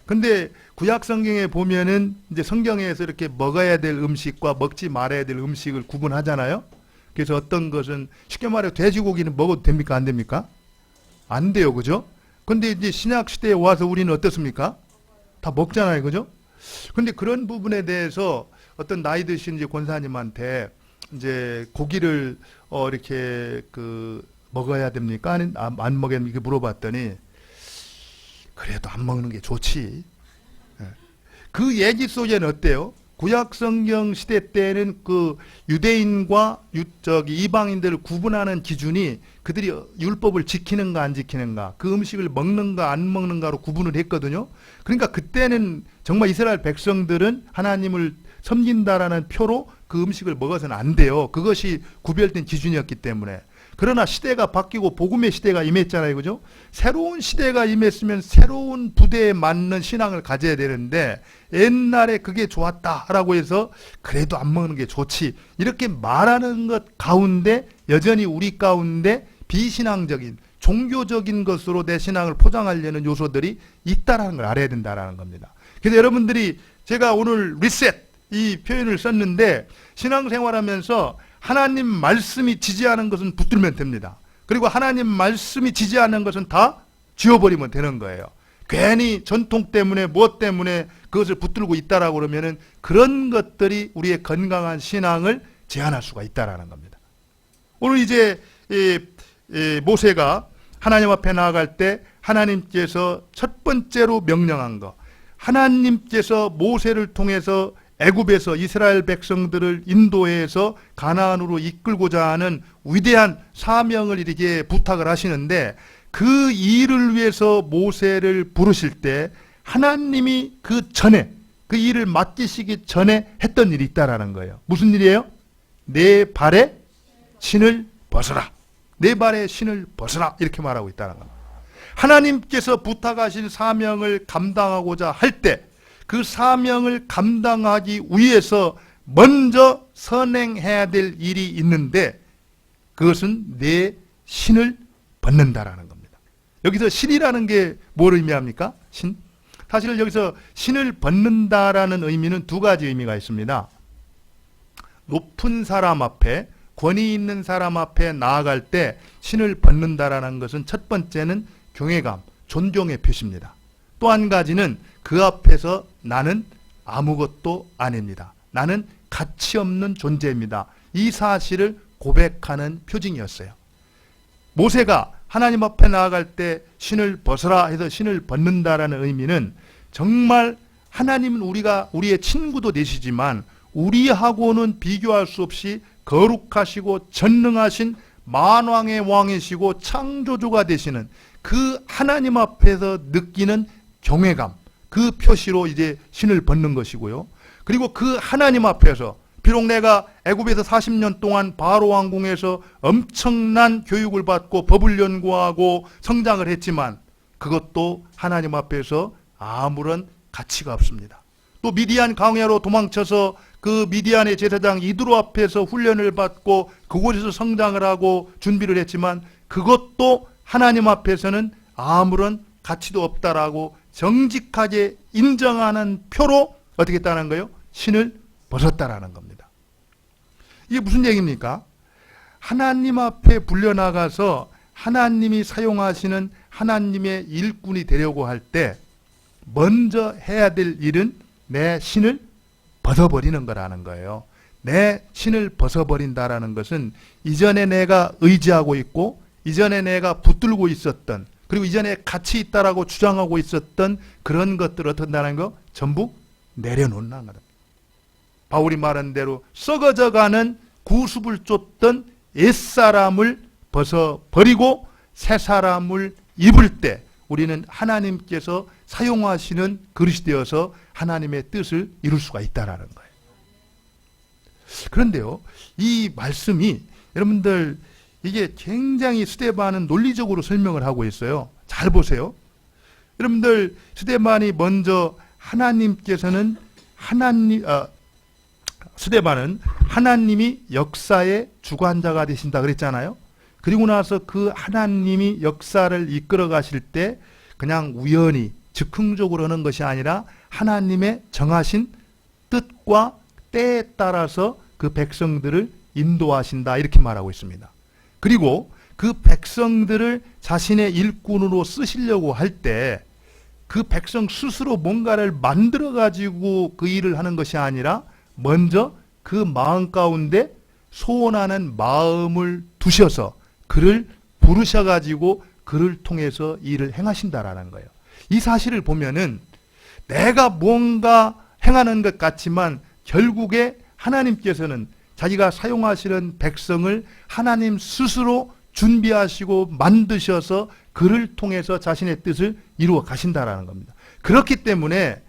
Speaker 1: 근데 구약 성경에 보면은 이제 성경에서 이렇게 먹어야 될 음식과 먹지 말아야 될 음식을 구분하잖아요. 그래서 어떤 것은 쉽게 말해 돼지고기는 먹어도 됩니까? 안 됩니까? 안 돼요. 그죠? 근데 이제 신약 시대에 와서 우리는 어떻습니까? 다 먹잖아요. 그죠? 근데 그런 부분에 대해서 어떤 나이 드신 이제 권사님한테 이제 고기를 이렇게 먹어야 됩니까? 안 먹어야 됩니까? 물어봤더니 그래도 안 먹는 게 좋지. 그 얘기 속에는 어때요? 구약 성경 시대 때는 그 유대인과 이방인들을 구분하는 기준이 그들이 율법을 지키는가 안 지키는가, 그 음식을 먹는가 안 먹는가로 구분을 했거든요. 그러니까 그때는 정말 이스라엘 백성들은 하나님을 섬긴다라는 표로 그 음식을 먹어서는 안 돼요. 그것이 구별된 기준이었기 때문에. 그러나 시대가 바뀌고 복음의 시대가 임했잖아요. 그죠? 새로운 시대가 임했으면 새로운 부대에 맞는 신앙을 가져야 되는데 옛날에 그게 좋았다라고 해서 그래도 안 먹는 게 좋지 이렇게 말하는 것 가운데 여전히 우리 가운데 비신앙적인 종교적인 것으로 내 신앙을 포장하려는 요소들이 있다는 걸 알아야 된다는 겁니다. 그래서 여러분들이 제가 오늘 리셋 이 표현을 썼는데 신앙생활하면서 하나님 말씀이 지지하는 것은 붙들면 됩니다. 그리고 하나님 말씀이 지지하는 것은 다 지워버리면 되는 거예요. 괜히 전통 때문에 무엇 때문에 그것을 붙들고 있다라고 그러면은 그런 것들이 우리의 건강한 신앙을 제한할 수가 있다라는 겁니다. 오늘 이제 모세가 하나님 앞에 나아갈 때 하나님께서 첫 번째로 명령한 거, 하나님께서 모세를 통해서 애굽에서 이스라엘 백성들을 인도해서 가나안으로 이끌고자 하는 위대한 사명을 이렇게 부탁을 하시는데 그 일을 위해서 모세를 부르실 때 하나님이 그 전에 그 일을 맡기시기 전에 했던 일이 있다라는 거예요. 무슨 일이에요? 내 발에 신을 벗어라. 내 발에 신을 벗어라. 이렇게 말하고 있다는 겁니다. 하나님께서 부탁하신 사명을 감당하고자 할 때 그 사명을 감당하기 위해서 먼저 선행해야 될 일이 있는데 그것은 내 신을 벗는다라는 겁니다. 여기서 신이라는 게 뭘 의미합니까? 신? 사실 여기서 신을 벗는다라는 의미는 두 가지 의미가 있습니다. 높은 사람 앞에, 권위 있는 사람 앞에 나아갈 때 신을 벗는다라는 것은 첫 번째는 경외감, 존경의 표시입니다. 또 한 가지는 그 앞에서 나는 아무것도 아닙니다. 나는 가치 없는 존재입니다. 이 사실을 고백하는 표징이었어요. 모세가 하나님 앞에 나아갈 때 신을 벗어라 해서 신을 벗는다라는 의미는 정말 하나님은 우리의 친구도 되시지만 우리하고는 비교할 수 없이 거룩하시고 전능하신 만왕의 왕이시고 창조주가 되시는 그 하나님 앞에서 느끼는 경외감, 그 표시로 이제 신을 벗는 것이고요. 그리고 그 하나님 앞에서 비록 내가 애굽에서 40년 동안 바로 왕궁에서 엄청난 교육을 받고 법을 연구하고 성장을 했지만 그것도 하나님 앞에서 아무런 가치가 없습니다. 또 미디안 광야로 도망쳐서 그 미디안의 제사장 이드로 앞에서 훈련을 받고 그곳에서 성장을 하고 준비를 했지만 그것도 하나님 앞에서는 아무런 가치도 없다라고 정직하게 인정하는 표로 어떻게 했다는 거예요? 신을 벗었다라는 겁니다. 이게 무슨 얘기입니까? 하나님 앞에 불려나가서 하나님이 사용하시는 하나님의 일꾼이 되려고 할 때 먼저 해야 될 일은 내 신을 벗어버리는 거라는 거예요. 내 신을 벗어버린다라는 것은 이전에 내가 의지하고 있고 이전에 내가 붙들고 있었던 그리고 이전에 같이 있다라고 주장하고 있었던 그런 것들을 어떻게 한다는 거? 전부 내려놓는다는 거다. 바울이 말한 대로 썩어져가는 구습을 쫓던 옛사람을 벗어버리고 새 사람을 입을 때 우리는 하나님께서 사용하시는 그릇이 되어서 하나님의 뜻을 이룰 수가 있다는 거예요. 그런데요, 이 말씀이 여러분들 이게 굉장히 스데반은 논리적으로 설명을 하고 있어요. 잘 보세요. 여러분들 스데반이 먼저 스데반은 하나님이 역사의 주관자가 되신다 그랬잖아요. 그리고 나서 그 하나님이 역사를 이끌어 가실 때 그냥 우연히 즉흥적으로 하는 것이 아니라 하나님의 정하신 뜻과 때에 따라서 그 백성들을 인도하신다 이렇게 말하고 있습니다. 그리고 그 백성들을 자신의 일꾼으로 쓰시려고 할 때 그 백성 스스로 뭔가를 만들어 가지고 그 일을 하는 것이 아니라 먼저 그 마음 가운데 소원하는 마음을 두셔서 그를 부르셔 가지고 그를 통해서 일을 행하신다라는 거예요. 이 사실을 보면은 내가 뭔가 행하는 것 같지만 결국에 하나님께서는 자기가 사용하시는 백성을 하나님 스스로 준비하시고 만드셔서 그를 통해서 자신의 뜻을 이루어 가신다라는 겁니다. 그렇기 때문에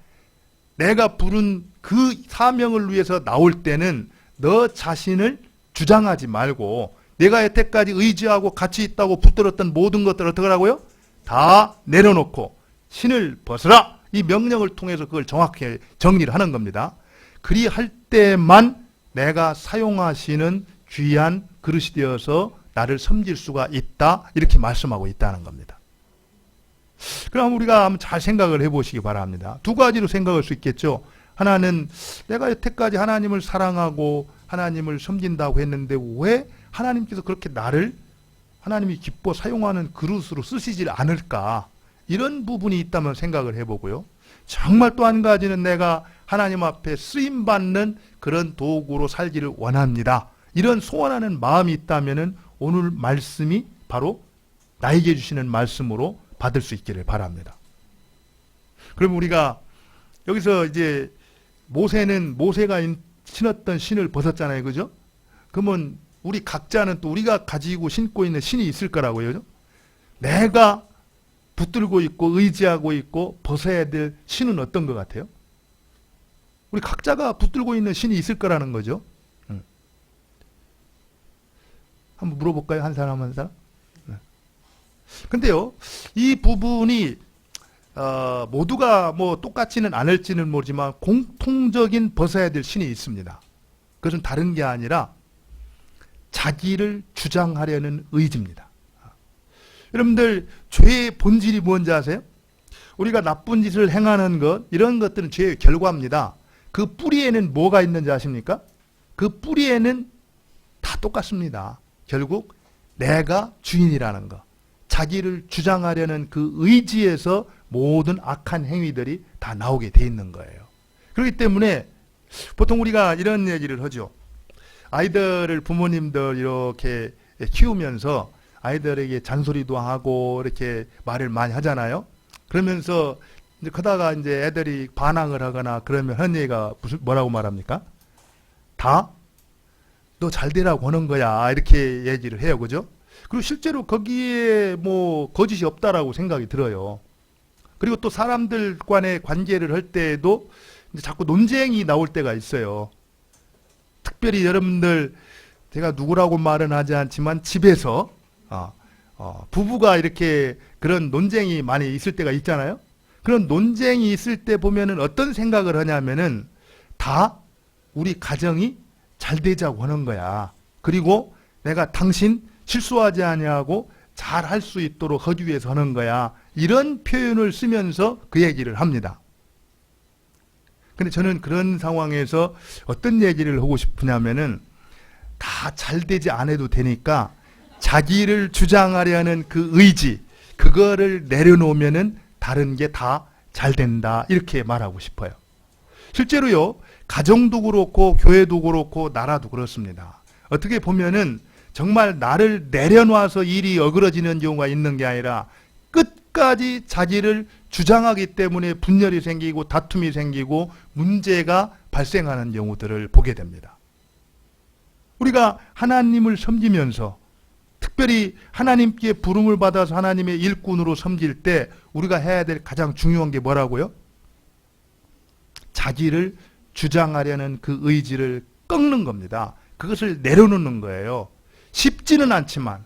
Speaker 1: 내가 부른 그 사명을 위해서 나올 때는 너 자신을 주장하지 말고 내가 여태까지 의지하고 같이 있다고 붙들었던 모든 것들을 어떻게 하라고요? 다 내려놓고 신을 벗으라! 이 명령을 통해서 그걸 정확히 정리를 하는 겁니다. 그리할 때만 내가 사용하시는 귀한 그릇이 되어서 나를 섬길 수가 있다 이렇게 말씀하고 있다는 겁니다. 그럼 우리가 한번 잘 생각을 해보시기 바랍니다. 두 가지로 생각할 수 있겠죠. 하나는 내가 여태까지 하나님을 사랑하고 하나님을 섬긴다고 했는데 왜 하나님께서 그렇게 나를 하나님이 기뻐 사용하는 그릇으로 쓰시질 않을까, 이런 부분이 있다면 생각을 해보고요. 정말 또 한 가지는 내가 하나님 앞에 쓰임받는 그런 도구로 살기를 원합니다. 이런 소원하는 마음이 있다면 오늘 말씀이 바로 나에게 주시는 말씀으로 받을 수 있기를 바랍니다. 그럼 우리가 여기서 이제 모세가 신었던 신을 벗었잖아요. 그죠? 그러면 우리 각자는 또 우리가 가지고 신고 있는 신이 있을 거라고요. 내가 붙들고 있고 의지하고 있고 벗어야 될 신은 어떤 것 같아요? 우리 각자가 붙들고 있는 신이 있을 거라는 거죠. 한번 물어볼까요? 한 사람 한 사람? 근데요, 이 부분이 모두가 뭐 똑같지는 않을지는 모르지만 공통적인 벗어야 될 신이 있습니다. 그것은 다른 게 아니라 자기를 주장하려는 의지입니다. 여러분들 죄의 본질이 뭔지 아세요? 우리가 나쁜 짓을 행하는 것, 이런 것들은 죄의 결과입니다. 그 뿌리에는 뭐가 있는지 아십니까? 그 뿌리에는 다 똑같습니다. 결국 내가 주인이라는 것, 자기를 주장하려는 그 의지에서 모든 악한 행위들이 다 나오게 돼 있는 거예요. 그렇기 때문에 보통 우리가 이런 얘기를 하죠. 아이들을 부모님들 이렇게 키우면서 아이들에게 잔소리도 하고 이렇게 말을 많이 하잖아요. 그러면서 이제 그러다가 이제 애들이 반항을 하거나 그러면 하는 얘기가 뭐라고 말합니까? 다 너 잘 되라고 하는 거야 이렇게 얘기를 해요. 그죠? 그리고 실제로 거기에 뭐 거짓이 없다라고 생각이 들어요. 그리고 또 사람들 간의 관계를 할 때에도 이제 자꾸 논쟁이 나올 때가 있어요. 특별히 여러분들, 제가 누구라고 말은 하지 않지만 집에서 부부가 이렇게 그런 논쟁이 많이 있을 때가 있잖아요. 그런 논쟁이 있을 때 보면은 어떤 생각을 하냐면은 다 우리 가정이 잘 되자고 하는 거야. 그리고 내가 당신 실수하지 아니하고 잘 할 수 있도록 하기 위해서 하는 거야. 이런 표현을 쓰면서 그 얘기를 합니다. 근데 저는 그런 상황에서 어떤 얘기를 하고 싶으냐면은 다 잘 되지 않아도 되니까 자기를 주장하려는 그 의지, 그거를 내려놓으면은 다른 게 다 잘 된다. 이렇게 말하고 싶어요. 실제로요, 가정도 그렇고 교회도 그렇고 나라도 그렇습니다. 어떻게 보면은 정말 나를 내려놔서 일이 어그러지는 경우가 있는 게 아니라 끝까지 자기를 주장하기 때문에 분열이 생기고 다툼이 생기고 문제가 발생하는 경우들을 보게 됩니다. 우리가 하나님을 섬기면서 특별히 하나님께 부름을 받아서 하나님의 일꾼으로 섬길 때 우리가 해야 될 가장 중요한 게 뭐라고요? 자기를 주장하려는 그 의지를 꺾는 겁니다. 그것을 내려놓는 거예요. 쉽지는 않지만,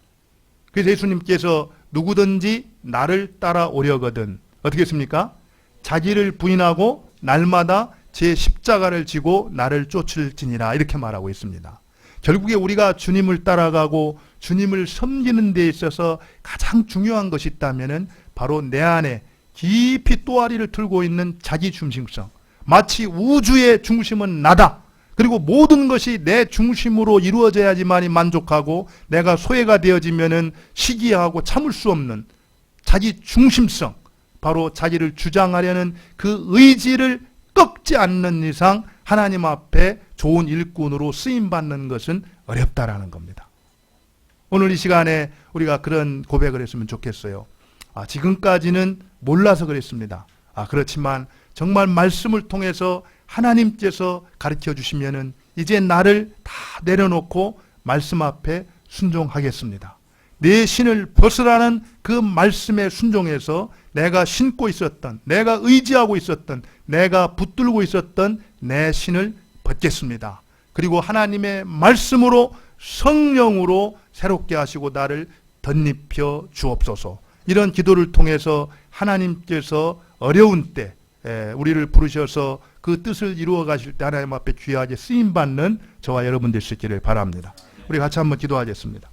Speaker 1: 그래서 예수님께서 누구든지 나를 따라오려거든 어떻게 했습니까? 자기를 부인하고 날마다 제 십자가를 지고 나를 쫓을지니라 이렇게 말하고 있습니다. 결국에 우리가 주님을 따라가고 주님을 섬기는 데 있어서 가장 중요한 것이 있다면 바로 내 안에 깊이 또아리를 틀고 있는 자기 중심성, 마치 우주의 중심은 나다. 그리고 모든 것이 내 중심으로 이루어져야지만이 만족하고 내가 소외가 되어지면은 시기하고 참을 수 없는 자기 중심성, 바로 자기를 주장하려는 그 의지를 꺾지 않는 이상 하나님 앞에 좋은 일꾼으로 쓰임받는 것은 어렵다라는 겁니다. 오늘 이 시간에 우리가 그런 고백을 했으면 좋겠어요. 지금까지는 몰라서 그랬습니다. 그렇지만 정말 말씀을 통해서 하나님께서 가르쳐 주시면은 이제 나를 다 내려놓고 말씀 앞에 순종하겠습니다. 내 신을 벗으라는 그 말씀에 순종해서 내가 신고 있었던, 내가 의지하고 있었던, 내가 붙들고 있었던 내 신을 벗겠습니다. 그리고 하나님의 말씀으로 성령으로 새롭게 하시고 나를 덧입혀 주옵소서. 이런 기도를 통해서 하나님께서 어려운 때 우리를 부르셔서 그 뜻을 이루어 가실 때 하나님 앞에 귀하게 쓰임받는 저와 여러분 되시기를 바랍니다. 우리 같이 한번 기도하겠습니다.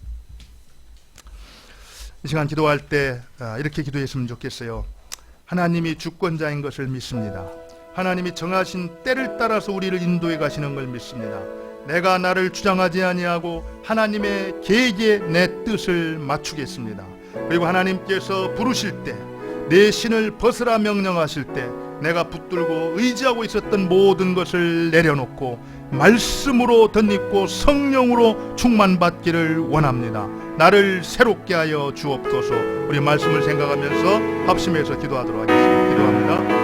Speaker 1: 이 시간 기도할 때 이렇게 기도했으면 좋겠어요. 하나님이 주권자인 것을 믿습니다. 하나님이 정하신 때를 따라서 우리를 인도해 가시는 걸 믿습니다. 내가 나를 주장하지 아니하고 하나님의 계획에 내 뜻을 맞추겠습니다. 그리고 하나님께서 부르실 때, 내 신을 벗으라 명령하실 때 내가 붙들고 의지하고 있었던 모든 것을 내려놓고 말씀으로 덧입고 성령으로 충만받기를 원합니다. 나를 새롭게 하여 주옵소서. 우리 말씀을 생각하면서 합심해서 기도하도록 하겠습니다. 기도합니다.